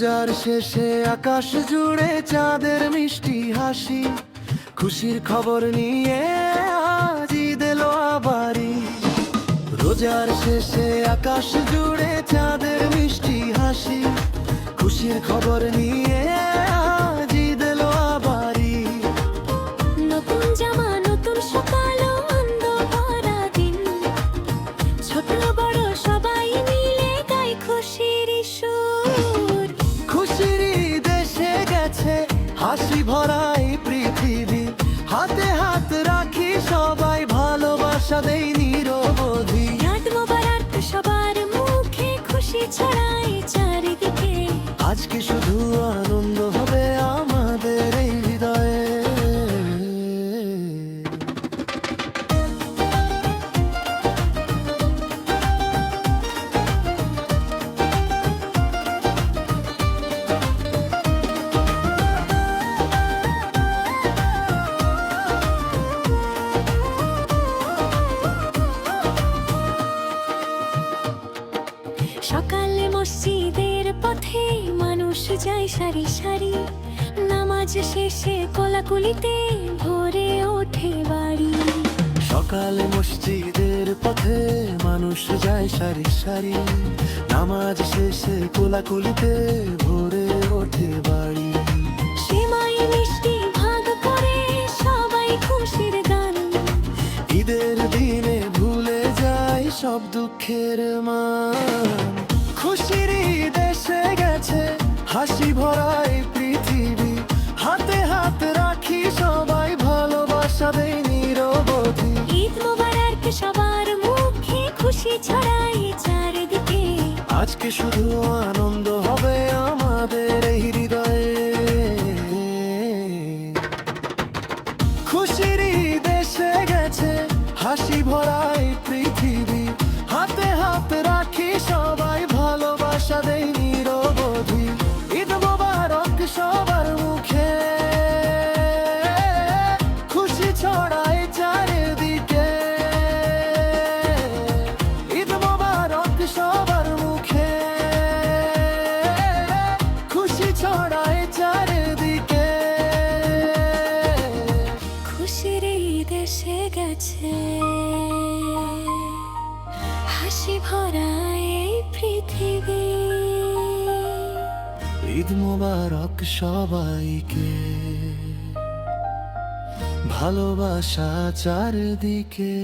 রোজার শেষে আকাশ জুড়ে চাঁদের মিষ্টি হাসি, খুশির খবর নিয়ে আজ ঈদ এলো আবারই। রোজার শেষে আকাশ জুড়ে চাঁদের মিষ্টি হাসি, খুশির খবর নিয়ে আজ ঈদ এলো আবারই। নতুন জামা, নতুন সকাল, আনন্দ ভরা দিন, ছোট বড় সবাই মিলে গায় খুশির সুর। খুশির ঈদ এসে গেছে, হাসি ভরা এই পৃথিবী, হাতে হাত রাখি সবাই, ভালোবাসা দেই নিরবধি। ঈদ মোবারক সবার মুখে, খুশি ছড়ায় চারিদিকে। আজকে শুধু আনন্দ হবে আমাদের এই হৃদয়ে। সকালে মসজিদের পথে মানুষ যায় সারি সারি, নামাজ শেষে কোলাকুলিতে ভরে ওঠে বাড়ি। সকালে মসজিদের পথে মানুষ যায় সারি সারি, নামাজ শেষে কোলাকুলিতে ভরে ওঠে বাড়ি। সেমাই মিষ্টি ভাগ করে সবাই খুশির গান, ঈদের দিনে ভুলে যায় সব দুঃখের মান। খুশির ঈদ এসে গেছে, হাসি ভরা এই পৃথিবী, হাতে হাত রাখি সবাই, ভালোবাসা দেই নিরবধি। ঈদ মোবারক সবার মুখে, খুশি ছড়ায় চারিদিকে। আজকে শুধু আনন্দ হবে আমাদের এই হৃদয়ে। খুশির ঈদ এসে গেছে, হাসি ভরা এই পৃথিবী, হাতে হাত রাখি সবাই, ভালোবাসা দেই নিরবধি। ঈদ মোবারক সবার মুখে, খুশি ছড়ায় চারিদিকে। ঈদ মোবারক সবার মুখে, খুশি ছড়ায় চারিদিকে। খুশির ঈদ এসে গেছে, হাসি ভরা এই পৃথিবী। ঈদ মোবারক সবাইকে, ভালোবাসা চারদিকে।